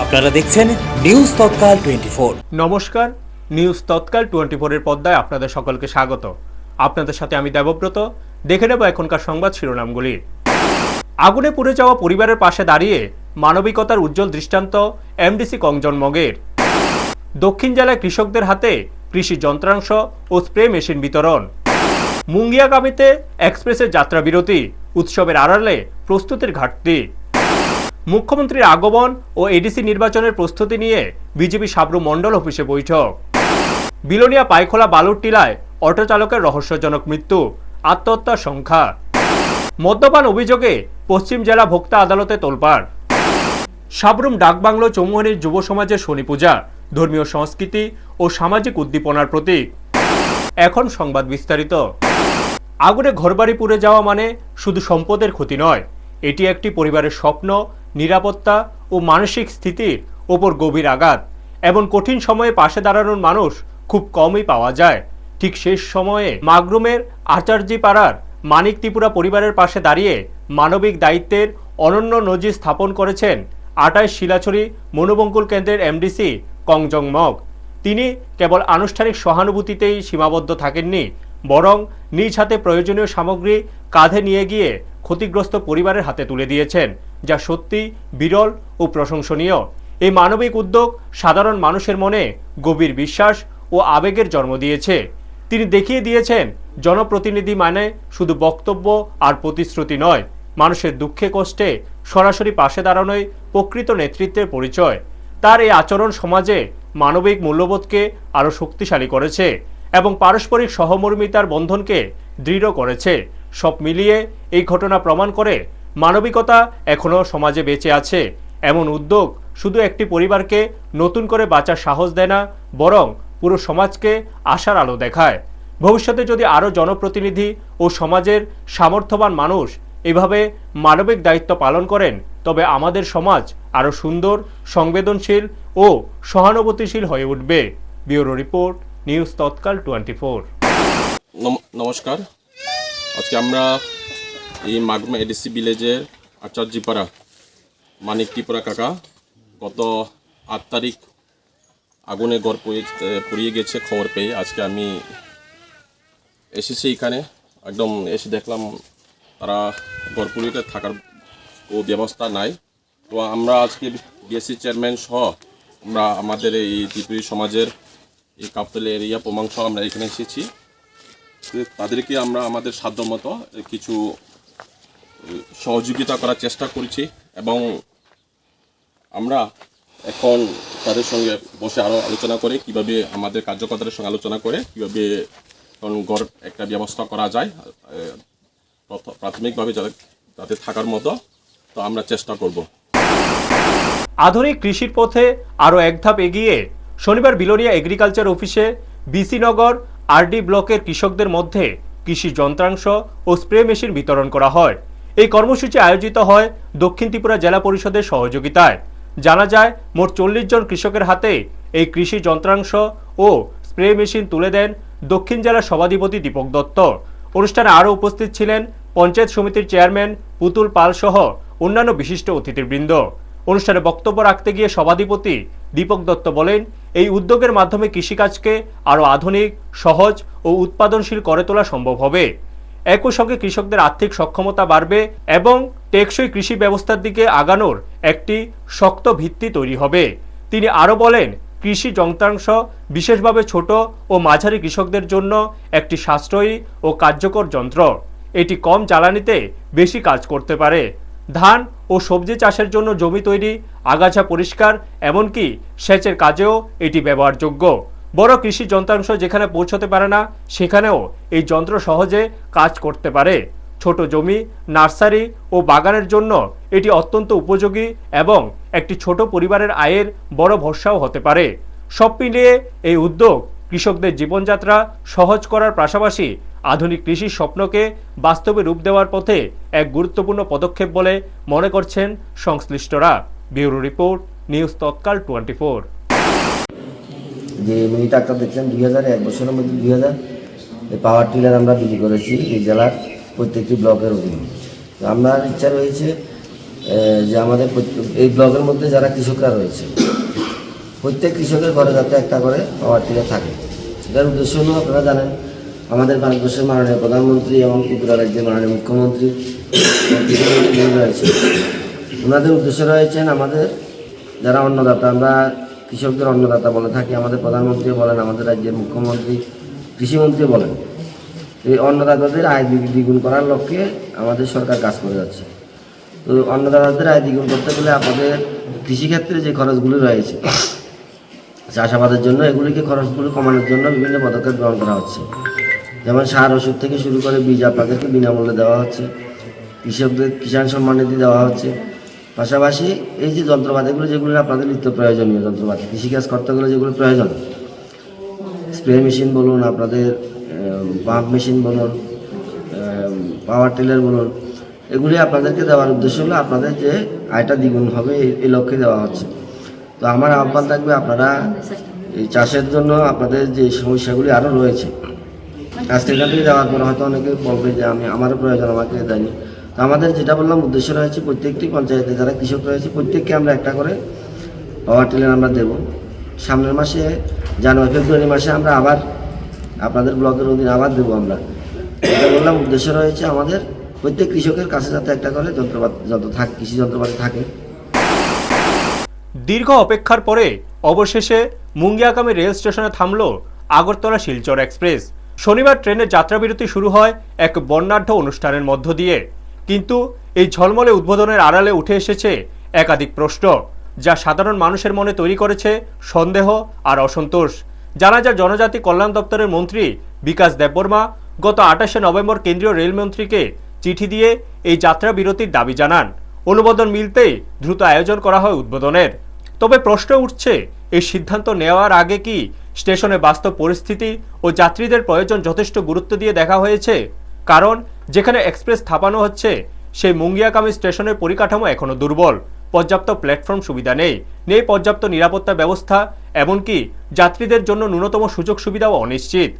আপনারা দেখছেন নিউজ তৎকাল 24। নমস্কার, নিউজ তৎকাল 24 এর পর্দায় আপনাদের সকলকে স্বাগত। আপনাদের সাথে আমি দেবব্রত। দেখে নেব এখনকার সংবাদ শিরোনামগুলি। আগুনে পুড়ে যাওয়া পরিবারের পাশে দাঁড়িয়ে মানবিকতার উজ্জ্বল দৃষ্টান্ত এমডিসি কংজনমগের। দক্ষিণ জেলায় কৃষকদের হাতে কৃষি যন্ত্রাংশ ও স্প্রে মেশিন বিতরণ। মুঙ্গিয়াগামীতে এক্সপ্রেসের যাত্রা বিরতি, উৎসবের আড়ালে প্রস্তুতির ঘাটতি। মুখ্যমন্ত্রীর আগমন ও এডিসি নির্বাচনের প্রস্তুতি নিয়ে বিজেপি সাবরু মণ্ডল অফিসে বৈঠক। বিলোনিয়া পাইখোলা বালুর টিলায় অটো চালকের রহস্যজনক মৃত্যু, আত্মহত্যার সংখ্যা। মদ্যপান অভিযোগে পশ্চিম জেলা ভোক্তা আদালতে তোলপাড়। সাবরুম ডাকবাংলো চৌমুহনীর যুব সমাজের শনি পূজা, ধর্মীয় সংস্কৃতি ও সামাজিক উদ্দীপনার প্রতীক। এখন সংবাদ বিস্তারিত। আগুনে ঘরবাড়ি পুড়ে যাওয়া মানে শুধু সম্পদের ক্ষতি নয়, এটি একটি পরিবারের স্বপ্ন, নিরাপত্তা ও মানসিক স্থিতির ওপর গভীর আঘাত। এমন কঠিন সময়ে পাশে দাঁড়ানোর মানুষ খুব কমই পাওয়া যায়। ঠিক শেষ সময়ে মাগরুমের আচার্যি পাড়ার মানিক ত্রিপুরা পরিবারের পাশে দাঁড়িয়ে মানবিক দায়িত্বের অনন্য নজির স্থাপন করেছেন 28 শিলাছড়ি মনোবঙ্কুল কেন্দ্রের এমডিসি কংজনমগ। তিনি কেবল আনুষ্ঠানিক সহানুভূতিতেই সীমাবদ্ধ থাকেননি, বরং নিজ হাতে প্রয়োজনীয় সামগ্রী কাঁধে নিয়ে গিয়ে ক্ষতিগ্রস্ত পরিবারের হাতে তুলে দিয়েছেন, যা সত্যি বিরল ও প্রশংসনীয়। এই মানবিক উদ্যোগ সাধারণ মানুষের মনে গভীর বিশ্বাস ও আবেগের জন্ম দিয়েছে। তিনি দেখিয়ে দিয়েছেন জনপ্রতিনিধি মানে শুধু বক্তব্য আর প্রতিশ্রুতি নয়, মানুষের দুঃখে কষ্টে সরাসরি পাশে দাঁড়ানোই প্রকৃত নেতৃত্বের পরিচয়। তার এই আচরণ সমাজে মানবিক মূল্যবোধকে আরও শক্তিশালী করেছে এবং পারস্পরিক সহমর্মিতার বন্ধনকে দৃঢ় করেছে। সব মিলিয়ে এই ঘটনা প্রমাণ করে মানবিকতা এখনও সমাজে বেঁচে আছে। এমন উদ্যোগ শুধু একটি পরিবারকে নতুন করে বাঁচার সাহস দেয় না, বরং পুরো সমাজকে আশার আলো দেখায়। ভবিষ্যতে যদি আরও জনপ্রতিনিধি ও সমাজের সামর্থ্যবান মানুষ এভাবে মানবিক দায়িত্ব পালন করেন, তবে আমাদের সমাজ আরও সুন্দর, সংবেদনশীল ও সহানুভূতিশীল হয়ে উঠবে। ব্যুরো রিপোর্ট, নিউজ তৎকাল 24। নমস্কার, আজকে আমরা এই মাগরুম এডিসি ভিলেজের আচার্যিপাড়া মানিক ত্রিপুরা কাকা গত 8 তারিখ আগুনে ঘর পুড়িয়ে গেছে খবর পেয়ে আজকে আমি এসেছি এখানে। একদম এসে দেখলাম তারা ঘর পুড়িয়ে থাকার ও ব্যবস্থা নাই। তো আমরা আজকে বিএসসি চেয়ারম্যান সহ আমরা আমাদের এই ত্রিপুরী সমাজের এই কাপ্তালি এরিয়া প্রমাণ সহ আমরা এখানে এসেছি। তাদেরকে আমরা আমাদের সাধ্যমতো কিছু সহযোগিতা করার চেষ্টা করেছি এবং আমরা এখন তাদের সঙ্গে বসে আরও আলোচনা করে কিভাবে আমাদের কার্যকর্তাদের সঙ্গে আলোচনা করে কিভাবে ঘর একটা ব্যবস্থা করা যায় প্রাথমিকভাবে যাতে থাকার মতো, তো আমরা চেষ্টা করব। আধুনিক কৃষির পথে আরও এক ধাপ এগিয়ে শনিবার বিলোনিয়া এগ্রিকালচার অফিসে বিসিনগর আরডি ব্লকের কৃষকদের মধ্যে কৃষি যন্ত্রাংশ ও স্প্রে মেশিন বিতরণ করা হয়। এই কর্মসূচি আয়োজিত হয় দক্ষিণ ত্রিপুরা জেলা পরিষদের সহযোগিতায়। জানা যায় মোট 40 জন কৃষকের হাতে এই কৃষি যন্ত্রাংশ ও স্প্রে মেশিন তুলে দেন দক্ষিণ জেলার সভাধিপতি দীপক দত্ত। অনুষ্ঠানে আরও উপস্থিত ছিলেন পঞ্চায়েত সমিতির চেয়ারম্যান পুতুল পাল সহ অন্যান্য বিশিষ্ট অতিথিবৃন্দ। অনুষ্ঠানে বক্তব্য রাখতে গিয়ে সভাধিপতি দীপক দত্ত বলেন, এই উদ্যোগের মাধ্যমে কৃষিকাজকে আরও আধুনিক, সহজ ও উৎপাদনশীল করে তোলা সম্ভব হবে। একই সঙ্গে কৃষকদের আর্থিক সক্ষমতা বাড়বে এবং টেকসই কৃষি ব্যবস্থার দিকে আগানোর একটি শক্ত ভিত্তি তৈরি হবে। তিনি আরও বলেন, কৃষি যন্ত্রাংশ বিশেষভাবে ছোট ও মাঝারি কৃষকদের জন্য একটি সাশ্রয়ী ও কার্যকর যন্ত্র। এটি কম জ্বালানিতে বেশি কাজ করতে পারে। ধান ও সবজি চাষের জন্য জমি তৈরি, আগাছা পরিষ্কার, এমনকি সেচের কাজেও এটি ব্যবহারযোগ্য। বড় কৃষি যন্ত্রাংশ যেখানে পৌঁছতে পারে না, সেখানেও এই যন্ত্র সহজে কাজ করতে পারে। ছোট জমি, নার্সারি ও বাগানের জন্য এটি অত্যন্ত উপযোগী এবং একটি ছোট পরিবারের আয়ের বড় ভরসাও হতে পারে। সব মিলিয়ে এই উদ্যোগ কৃষকদের জীবনযাত্রা সহজ করার পাশাপাশি আধুনিক কৃষির স্বপ্নকে বাস্তবে রূপ দেওয়ার পথে এক গুরুত্বপূর্ণ পদক্ষেপ বলে মনে করছেন সংশ্লিষ্টরা। ব্যুরো রিপোর্ট, নিউজ তৎকাল 24। যে মিনি ট্রাক্টর দেখছেন 2001 বছরের মধ্যে 2000 পাওয়ার টিলার আমরা বিক্রি করেছি এই জেলার প্রত্যেকটি ব্লকের অধীনে। আপনার ইচ্ছা রয়েছে যে আমাদের এই ব্লকের মধ্যে যারা কৃষকরা রয়েছে প্রত্যেক কৃষকের ঘরে যাতে একটা করে পাওয়ার টিলার থাকে। এটার উদ্দেশ্য হলো আপনারা জানেন আমাদের ভারতবর্ষের মাননীয় প্রধানমন্ত্রী এবং ত্রিপুরা রাজ্যের মাননীয় মুখ্যমন্ত্রী রয়েছে, ওনাদের উদ্দেশ্য রয়েছেন আমাদের যারা অন্নদাতা, আমরা কৃষকদের অন্নদাতা বলে থাকি, আমাদের প্রধানমন্ত্রী বলেন, আমাদের রাজ্যের মুখ্যমন্ত্রী, কৃষিমন্ত্রী বলেন। এই অন্নদাতাদের আয় দ্বিগুণ করার লক্ষ্যে আমাদের সরকার কাজ করে যাচ্ছে। তো অন্নদাতাদের আয় দ্বিগুণ করতে গেলে আপনাদের কৃষিক্ষেত্রে যে খরচগুলি রয়েছে চাষাবাদের জন্য, এগুলিকে খরচগুলি কমানোর জন্য বিভিন্ন পদক্ষেপ গ্রহণ করা হচ্ছে। যেমন সার ওষুধ থেকে শুরু করে বীজ আপনাদেরকে বিনামূল্যে দেওয়া হচ্ছে, কৃষকদের কিষাণ সম্মান নিধি দেওয়া হচ্ছে। পাশাপাশি এই যে যন্ত্রপাতিগুলো যেগুলো আপনাদের নিত্য প্রয়োজনীয় যন্ত্রপাতি, কৃষিকাজ করতে গেলে যেগুলো প্রয়োজন, স্প্রে মেশিন বলুন, আপনাদের পাম্প মেশিন বলুন, পাওয়ার টিলার বলুন, এগুলি আপনাদেরকে দেওয়ার উদ্দেশ্য হলো আপনাদের যে আয়টা দ্বিগুণ হবে এই লক্ষ্যে দেওয়া হচ্ছে। তো আমার আহ্বান থাকবে আপনারা এই চাষের জন্য আপনাদের যে সমস্যাগুলি আরও রয়েছে, আজকে এখান থেকে যাওয়ার পর হয়তো অনেকে বলবে যে আমারও প্রয়োজন, আমাকে দেয়নি। তো আমাদের যেটা বললাম উদ্দেশ্য রয়েছে প্রত্যেকটি পঞ্চায়েতে যারা কৃষক রয়েছে প্রত্যেককে আমরা একটা করে পাওয়ার টিলার আমরা দেব। সামনের মাসে জানুয়ারি ফেব্রুয়ারি মাসে আমরা আবার আপনাদের ব্লকের অধীনে আবার দেবো। আমরা এটা বললাম উদ্দেশ্য রয়েছে আমাদের প্রত্যেক কৃষকের কাছে যাতে একটা করে যন্ত্রপাতি কৃষি যন্ত্রপাতি থাকে। দীর্ঘ অপেক্ষার পরে অবশেষে মুঙ্গিয়াকামী রেল স্টেশনে থামল আগরতলা শিলচর এক্সপ্রেস। শনিবার ট্রেনের যাত্রাবিরতি শুরু হয় এক বর্ণাঢ্য অনুষ্ঠানের মধ্য দিয়ে, কিন্তু এই ঝলমলে উদ্বোধনের আড়ালে উঠে এসেছে একাধিক প্রশ্ন, যা সাধারণ মানুষের মনে তৈরি করেছে সন্দেহ আর অসন্তোষ। জানা যায় জনজাতি কল্যাণ দপ্তরের মন্ত্রী বিকাশ দেববর্মা গত 28শে নভেম্বর কেন্দ্রীয় রেলমন্ত্রীকে চিঠি দিয়ে এই যাত্রা বিরতির দাবি জানান। অনুমোদন মিলতেই দ্রুত আয়োজন করা হয় উদ্বোধনের। তবে প্রশ্ন উঠছে, এই সিদ্ধান্ত নেওয়ার আগে কি স্টেশনে বাস্তব পরিস্থিতি ও যাত্রীদের প্রয়োজন যথেষ্ট গুরুত্ব দিয়ে দেখা হয়েছে? কারণ যেখানে এক্সপ্রেস স্থাপানো হচ্ছে সেই মুঙ্গিয়াকামী স্টেশনের পরিকাঠামো এখনও দুর্বল, পর্যাপ্ত প্ল্যাটফর্ম সুবিধা নেই পর্যাপ্ত নিরাপত্তা ব্যবস্থা, এমনকি যাত্রীদের জন্য ন্যূনতম সুযোগ সুবিধাও অনিশ্চিত।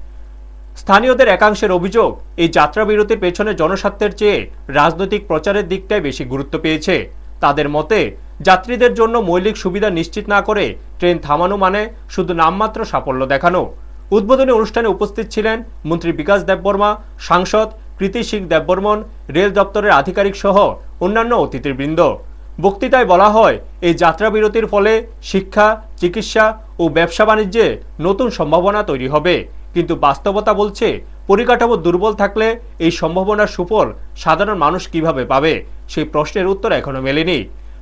স্থানীয়দের একাংশের অভিযোগ, এই যাত্রা বিরতির পেছনে জনস্বার্থের চেয়ে রাজনৈতিক প্রচারের দিকটাই বেশি গুরুত্ব পেয়েছে। তাদের মতে যাত্রীদের জন্য মৌলিক সুবিধা নিশ্চিত না করে ট্রেন থামানো মানে শুধু নামমাত্র সাফল্য দেখানো। উদ্বোধনী অনুষ্ঠানে উপস্থিত ছিলেন মন্ত্রী বিকাশ দেববর্মা, সাংসদ কৃতি সিং দেববর্মন, রেল দপ্তরের আধিকারিক সহ অন্যান্য অতিথিবৃন্দ। বক্তৃতায় বলা হয়, এই যাত্রা বিরতির ফলে শিক্ষা, চিকিৎসা ও ব্যবসা বাণিজ্যে নতুন সম্ভাবনা তৈরি হবে, কিন্তু বাস্তবতা বলছে পরিকাঠামো দুর্বল থাকলে এই সম্ভাবনার সুফল সাধারণ মানুষ কিভাবে পাবে, সেই প্রশ্নের উত্তর এখনো মেলেনি।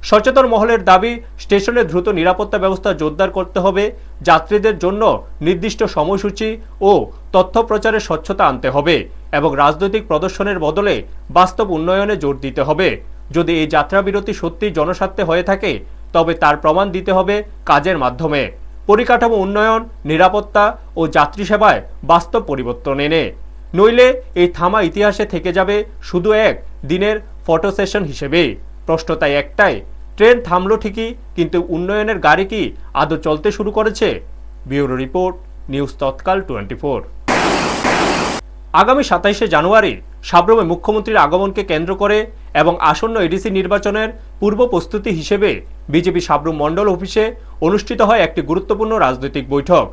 সচেতন মহলের দাবি, স্টেশনে দ্রুত নিরাপত্তা ব্যবস্থা জোরদার করতে হবে, যাত্রীদের জন্য নির্দিষ্ট সময়সূচি ও তথ্য প্রচারের স্বচ্ছতা আনতে হবে এবং রাজনৈতিক প্রদর্শনের বদলে বাস্তব উন্নয়নে জোর দিতে হবে। যদি এই যাত্রা বিরতি সত্যি জনস্বার্থে হয়ে থাকে তবে তার প্রমাণ দিতে হবে কাজের মাধ্যমে, পরিকাঠামো উন্নয়ন, নিরাপত্তা ও যাত্রী সেবায় বাস্তব পরিবর্তন এনে। নইলে এই থামা ইতিহাসে থেকে যাবে শুধু এক দিনের ফটো সেশন হিসেবে। প্রশ্ন তাই একটাই, ট্রেন থামলো ঠিকই, কিন্তু উন্নয়নের গাড়ি কি আদৌ চলতে শুরু করেছে? ব্যুরো রিপোর্ট, নিউজ তৎকাল 24। আগামী 27শে জানুয়ারি সাব্রমে মুখ্যমন্ত্রীর আগমনকে কেন্দ্র করে এবং আসন্ন এডিসি নির্বাচনের পূর্ব প্রস্তুতি হিসেবে বিজেপি সাব্রম মণ্ডল অফিসে অনুষ্ঠিত হয় একটি গুরুত্বপূর্ণ রাজনৈতিক বৈঠক।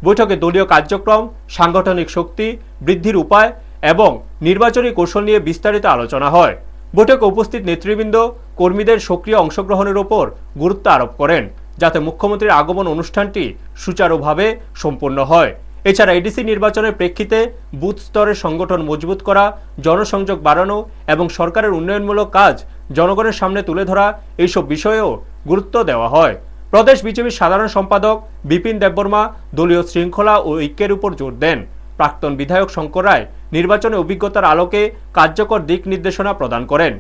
বৈঠকে দলীয় কার্যক্রম, সাংগঠনিক শক্তি বৃদ্ধির উপায় এবং নির্বাচনী কৌশল নিয়ে বিস্তারিত আলোচনা হয়। বৈঠকে উপস্থিত নেতৃবৃন্দ কর্মীদের সক্রিয় অংশগ্রহণের ওপর গুরুত্ব আরোপ করেন, যাতে মুখ্যমন্ত্রীর আগমন অনুষ্ঠানটি সুচারুভাবে সম্পন্ন হয়। এছাড়া এডিসি নির্বাচনের প্রেক্ষিতে বুথ স্তরের সংগঠন মজবুত করা, জনসংযোগ বাড়ানো এবং সরকারের উন্নয়নমূলক কাজ জনগণের সামনে তুলে ধরা, এইসব বিষয়েও গুরুত্ব দেওয়া হয়। প্রদেশ বিজেপির সাধারণ সম্পাদক বিপিন দেববর্মা দলীয় শৃঙ্খলা ও ঐক্যের উপর জোর দেন। প্রাক্তন বিধায়ক শঙ্কর রায় নির্বাচনে অভিজ্ঞতার আলোকে কার্যকর দিক নির্দেশনা প্রদান করেন।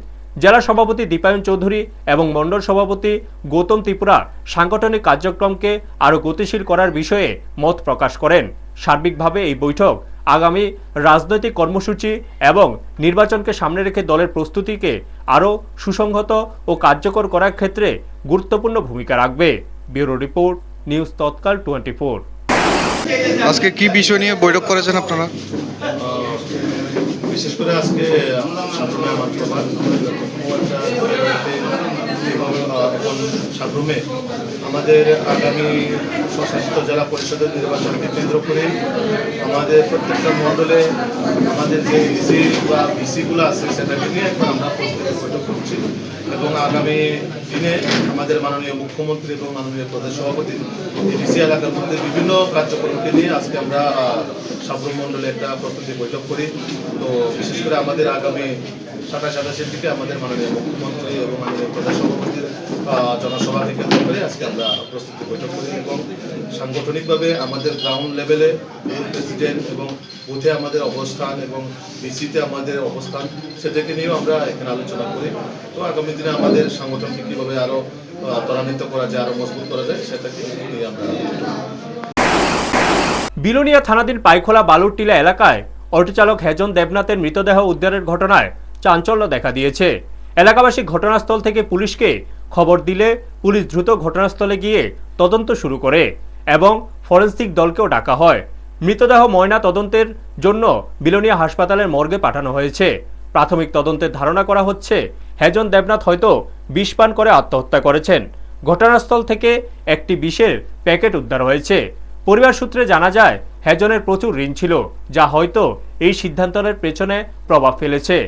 জেলা সভাপতি দীপায়ন চৌধুরী এবং মণ্ডল সভাপতি গৌতম ত্রিপুরা সাংগঠনিক কার্যক্রমকে আরও গতিশীল করার বিষয়ে মত প্রকাশ করেন। সার্বিকভাবে এই বৈঠক আগামী রাজনৈতিক কর্মসূচি এবং নির্বাচনকে সামনে রেখে দলের প্রস্তুতিকে আরও সুসংহত ও কার্যকর করার ক্ষেত্রে গুরুত্বপূর্ণ ভূমিকা রাখবে। ব্যুরো রিপোর্ট, নিউজ তৎকাল 24। আজকে কি বিষয় নিয়ে বৈঠক করেছেন আপনারা? বিশেষ করে আজকে সাধারণ আমার সভা এখন সাবরুমে আমাদের আগামী স্বশাসিত জেলা পরিষদের নির্বাচনকে কেন্দ্র করে আমাদের প্রত্যেকটা মণ্ডলে আমাদের যে ডিসি বা ভিসিগুলো আছে সেটাকে নিয়ে এখন আমরা প্রস্তুতি বৈঠক করছি এবং আগামী দিনে আমাদের মাননীয় মুখ্যমন্ত্রী এবং মাননীয় প্রদেশ সভাপতি ডিসি এলাকার মধ্যে বিভিন্ন কার্যক্রমকে নিয়ে আজকে আমরা সাবরুম মণ্ডলে একটা প্রস্তুতি বৈঠক করি। তো বিশেষ করে আমাদের আগামী 27-28-এর দিকে আমাদের মাননীয় মুখ্যমন্ত্রী এবং মাননীয় প্রদেশ সভাপতির জনসভাকে কেন্দ্র করে আজকে আমরা প্রস্তুতি বৈঠক করি এবং সাংগঠনিকভাবে আমাদের গ্রাউন্ড লেভেলে প্রেসিডেন্ট এবং বুথে আমাদের অবস্থান এবং বিসিতে আমাদের অবস্থান সেটাকে নিয়েও আমরা এখানে আলোচনা করি। তো আগামী দিনে আমাদের সংগঠনকে কীভাবে আরও ত্বরান্বিত করা যায়, আরও মজবুত করা যায় সেটাকে নিয়ে আমরা বিলোনিয়া থানাধীন পাইখোলা বালুরটিলা এলাকায় অটোচালক হেজন দেবনাথের মৃতদেহ উদ্ধারের ঘটনায় চাঞ্চল্য দেখা দিয়েছে। এলাকাবাসী ঘটনাস্থল থেকে পুলিশকে খবর দিলে পুলিশ দ্রুত ঘটনাস্থলে গিয়ে তদন্ত শুরু করে এবং ফরেনসিক দলকেও ডাকা হয়। মৃতদেহ ময়না তদন্তের জন্য বিলোনিয়া হাসপাতালের মর্গে পাঠানো হয়েছে। প্রাথমিক তদন্তের ধারণা করা হচ্ছে হেজন দেবনাথ হয়তো বিষ পান করে আত্মহত্যা করেছেন। ঘটনাস্থল থেকে একটি বিষের প্যাকেট উদ্ধার হয়েছে। পরিবার সূত্রে জানা যায় হেজনের প্রচুর ঋণ ছিল, যা হয়তো এই সিদ্ধান্তের পেছনে প্রভাব ফেলেছে।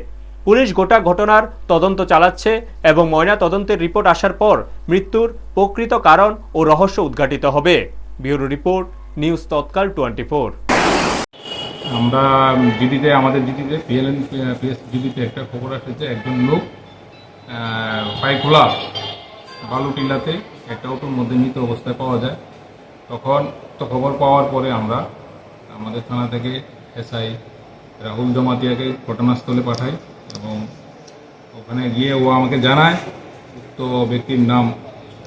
পুলিশ গোটা ঘটনার তদন্ত চালাচ্ছে এবং ময়না তদন্তের রিপোর্ট আসার পর মৃত্যুর প্রকৃত কারণ ও রহস্য উদ্ঘাটিত হবে। ব্যুরো রিপোর্ট, নিউজ তৎকাল 24। আমরা জিডিতে আমাদের জিডিতে পিএলএন পিএস জিডিতে একটা খবর আসছে একজন লোক পাইখোলা বালুটিলাতে একটা অটোর মধ্যে মৃত অবস্থায় পাওয়া যায়। তখন তো খবর পাওয়ার পরে আমরা আমাদের থানা থেকে এসআই রাহুল জমাতিয়াকে ঘটনাস্থলে পাঠাই এবং ওখানে গিয়ে ও আমাকে জানায় উক্ত ব্যক্তির নাম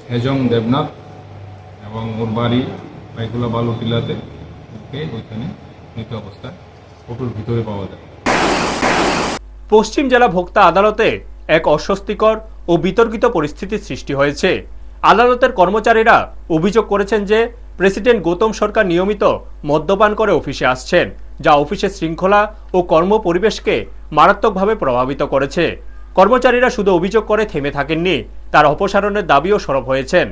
হেজং দেবনাথ এবং ওর বাড়ি পাইখোলা বালুটিলাতে, ওকে ওইখানে মৃত অবস্থায় অটোর ভিতরে পাওয়া যায়। পশ্চিম জেলা ভোক্তা আদালতে এক অস্বস্তিকর ও বিতর্কিত পরিস্থিতির সৃষ্টি হয়েছে। আদালতের কর্মচারীরা অভিযোগ করেছেন যে প্রেসিডেন্ট গৌতম সরকার নিয়মিত মদ্যপান করে অফিসে আসছেন, যা অফিসের শৃঙ্খলা ও কর্ম পরিবেশকে মারাত্মকভাবে প্রভাবিত করেছে। কর্মচারীরা শুধু অভিযোগ করে থেমে থাকেননি, তার অপসারণের দাবিও সরব হয়েছেন।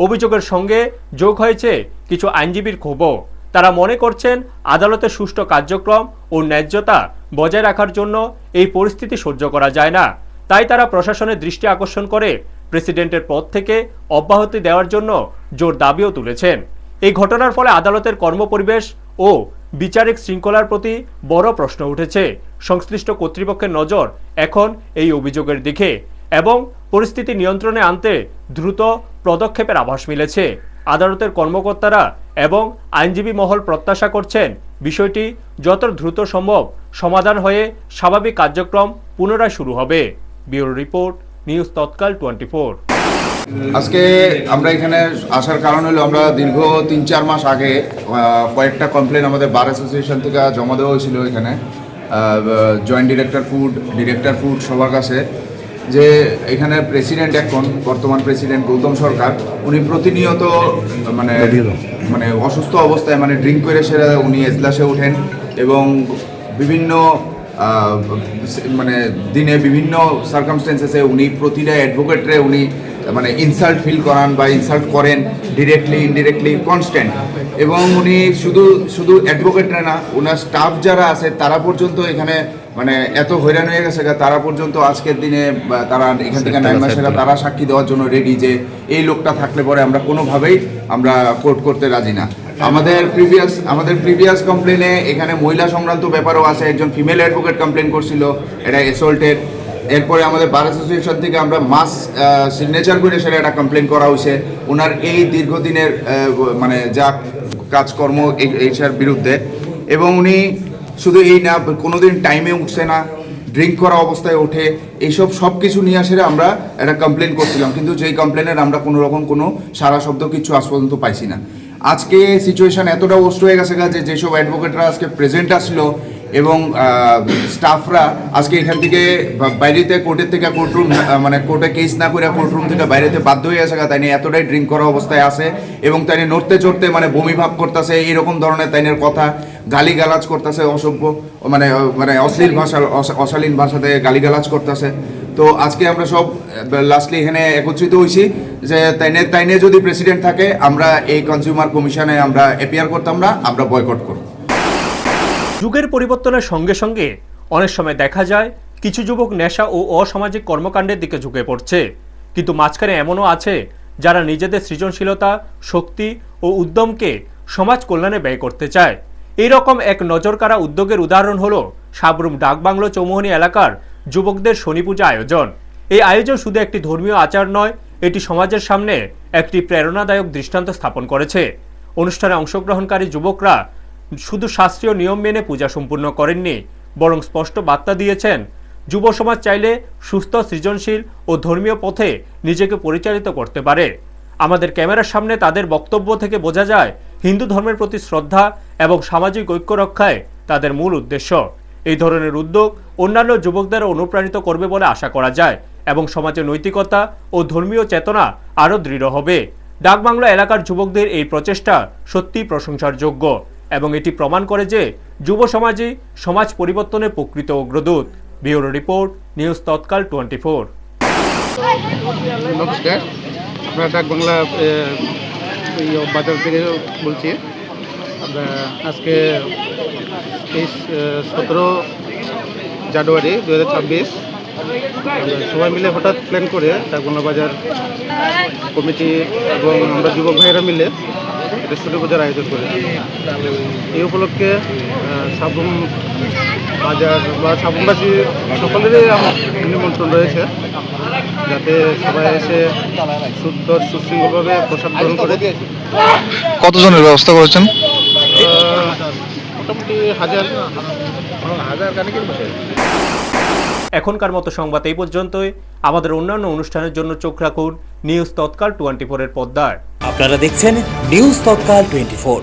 অভিযোগের সঙ্গে যোগ হয়েছে কিছু আইনজীবীর ক্ষোভও। তারা মনে করছেন আদালতের সুষ্ঠু কার্যক্রম ও ন্যায্যতা বজায় রাখার জন্য এই পরিস্থিতি সহ্য করা যায় না। তাই তারা প্রশাসনের দৃষ্টি আকর্ষণ করে প্রেসিডেন্টের পদ থেকে অব্যাহতি দেওয়ার জন্য জোর দাবিও তুলেছেন। এই ঘটনার ফলে আদালতের কর্মপরিবেশ ও বিচারিক শৃঙ্খলার প্রতি বড় প্রশ্ন উঠেছে। সংশ্লিষ্ট কর্তৃপক্ষের নজর এখন এই অভিযোগের দিকে এবং পরিস্থিতি নিয়ন্ত্রণে আনতে দ্রুত পদক্ষেপের আভাস মিলেছে। আদালতের কর্মকর্তারা এবং আইনজীবী মহল প্রত্যাশা করছেন বিষয়টি যত দ্রুত সম্ভব সমাধান হয়ে স্বাভাবিক কার্যক্রম পুনরায় শুরু হবে। ব্যুরো রিপোর্ট, নিউজ তৎকাল 24। আজকে আমরা এখানে আসার কারণ হলো আমরা দীর্ঘ 3-4 মাস আগে কয়েকটা কমপ্লেন আমাদের বার অ্যাসোসিয়েশন থেকে জমা দেওয়া হয়েছিল এখানে জয়েন্ট ডিরেক্টর ফুড সবার কাছে, যে এখানে প্রেসিডেন্ট এখন বর্তমান প্রেসিডেন্ট গৌতম সরকার উনি প্রতিনিয়ত মানে অসুস্থ অবস্থায় ড্রিঙ্ক করে সেরা উনি এজলাসে ওঠেন এবং বিভিন্ন দিনে বিভিন্ন সার্কামস্টেন্সেসে উনি প্রতিটা অ্যাডভোকেটরে উনি ইনসাল্ট ফিল করান বা ইনসাল্ট করেন ডিরেক্টলি ইনডিরেক্টলি কনস্ট্যান্ট। এবং উনি শুধু অ্যাডভোকেটরা না, ওনার স্টাফ যারা আছে তারা পর্যন্ত এখানে এত হয়রান হয়ে গেছে, তারা পর্যন্ত আজকের দিনে তারা এখান থেকে নাইমাসেরা তারা সাক্ষী দেওয়ার জন্য রেডি যে এই লোকটা থাকলে পরে আমরা কোনোভাবেই আমরা কোর্ট করতে রাজি না। আমাদের প্রিভিয়াস কমপ্লেনে এখানে মহিলা সংক্রান্ত ব্যাপারও আছে, একজন ফিমেল অ্যাডভোকেট কমপ্লেন করছিল এটা অ্যাসল্টের। এরপরে আমাদের বার অ্যাসোসিয়েশন থেকে আমরা মাস সিগনেচার করে সেটা একটা কমপ্লেন করা হয়েছে ওনার এই দীর্ঘদিনের যা কাজকর্ম এইটার বিরুদ্ধে। এবং উনি শুধু এই না, কোনোদিন টাইমে উঠছে না, ড্রিঙ্ক করা অবস্থায় ওঠে, এইসব সব কিছু নিয়ে আসে আমরা একটা কমপ্লেন করছিলাম, কিন্তু যেই কমপ্লেনের আমরা কোনো রকম কোনো সারা শব্দ কিছু আজ পর্যন্ত পাইছি না। আজকে সিচুয়েশন এতটা ওস্ট হয়ে গেছে যে যেসব অ্যাডভোকেটরা আজকে প্রেজেন্ট আসলো এবং স্টাফরা আজকে এখান থেকে বাইরেতে কোর্টের থেকে কোর্টরুম কোর্টে কেস না করে কোর্টরুম থেকে বাইরেতে বাধ্য হয়ে আসে, তাই নিয়ে এতটাই ড্রিঙ্ক করা অবস্থায় আছে এবং তাই নিয়ে নড়তে চড়তে বমি ভাব করতেছে, এইরকম ধরনের তাই নিয়ে কথা গালিগালাজ করতেছে, অসভ্য অশ্লীল ভাষা অশালীন ভাষাতে গালিগালাজ করতেছে। তো আজকে আমরা সব লাস্টলি এখানে একত্রিত হয়েছি যে তাইনে যদি প্রেসিডেন্ট থাকে আমরা এই কনজিউমার কমিশনে আমরা অ্যাপিয়ার করতাম না, আমরা বয়কট করব। যুগের পরিবর্তনের সঙ্গে সঙ্গে অনেক সময় দেখা যায় কিছু যুবক নেশা ও অসামাজিক কর্মকাণ্ডের দিকে ঝুঁকে পড়ছে, কিন্তু মাঝখানে এমনও আছে যারা নিজেদের সৃজনশীলতা, শক্তি ও উদ্যমকে সমাজ কল্যাণে ব্যয় করতে চায়। এই রকম এক নজরকাড়া উদ্যোগের উদাহরণ হলো সাবরুম ডাকবাংলো চৌমুহনী এলাকার যুবকদের শনি পূজা আয়োজন। এই আয়োজন শুধু একটি ধর্মীয় আচার নয়, এটি সমাজের সামনে একটি প্রেরণাদায়ক দৃষ্টান্ত স্থাপন করেছে। অনুষ্ঠানে অংশগ্রহণকারী যুবকরা শুধু শাস্ত্রীয় নিয়ম মেনে পূজা সম্পূর্ণ করেননি, বরং স্পষ্ট বার্তা দিয়েছেন যুব সমাজ চাইলে সুস্থ, সৃজনশীল ও ধর্মীয় পথে নিজেকে পরিচালিত করতে পারে। আমাদের ক্যামেরার সামনে তাদের বক্তব্য থেকে বোঝা যায় হিন্দু ধর্মের প্রতি শ্রদ্ধা এবং সামাজিক ঐক্য রক্ষায় তাদের মূল উদ্দেশ্য। এই ধরনের উদ্যোগ অন্যান্য যুবকদের অনুপ্রাণিত করবে বলে আশা করা যায় এবং সমাজে নৈতিকতা ও ধর্মীয় চেতনা আরও দৃঢ় হবে। ডাকবাংলো এলাকার যুবকদের এই প্রচেষ্টা সত্যিই প্রশংসার যোগ্য এবং এটি প্রমাণ করে যে যুব সমাজই সমাজ পরিবর্তনের প্রকৃত অগ্রদূত। ব্যুরো রিপোর্ট, নিউজ তৎকাল 24। নমস্কার, আমরা ডাকবাংলা বাজার থেকে বলছি। আমরা আজকে 17 জানুয়ারি 2026 সবাই মিলে হঠাৎ প্ল্যান করে ডাকবাংলা বাজার কমিটি এবং আমরা যুবক ভাইয়েরা মিলে এটা ছোটো পূজার আয়োজন করেছি। এই উপলক্ষে সাবরুম বাজার বা সাবরুমবাসী সকলেরই নিমন্ত্রণ রয়েছে, যাতে সবাই এসে সুন্দর সুশৃঙ্খলভাবে প্রসাদ গ্রহণ করে। কতজনের ব্যবস্থা করেছেন? মোটামুটি হাজার কানেকের বসে। এখনকার মতো সংবাদ এই পর্যন্তই। আমাদের অন্যান্য অনুষ্ঠানের জন্য চোখ রাখুন নিউজ তৎকাল 24 এর পর্দায়। আপনারা দেখছেন নিউজ তৎকাল 24।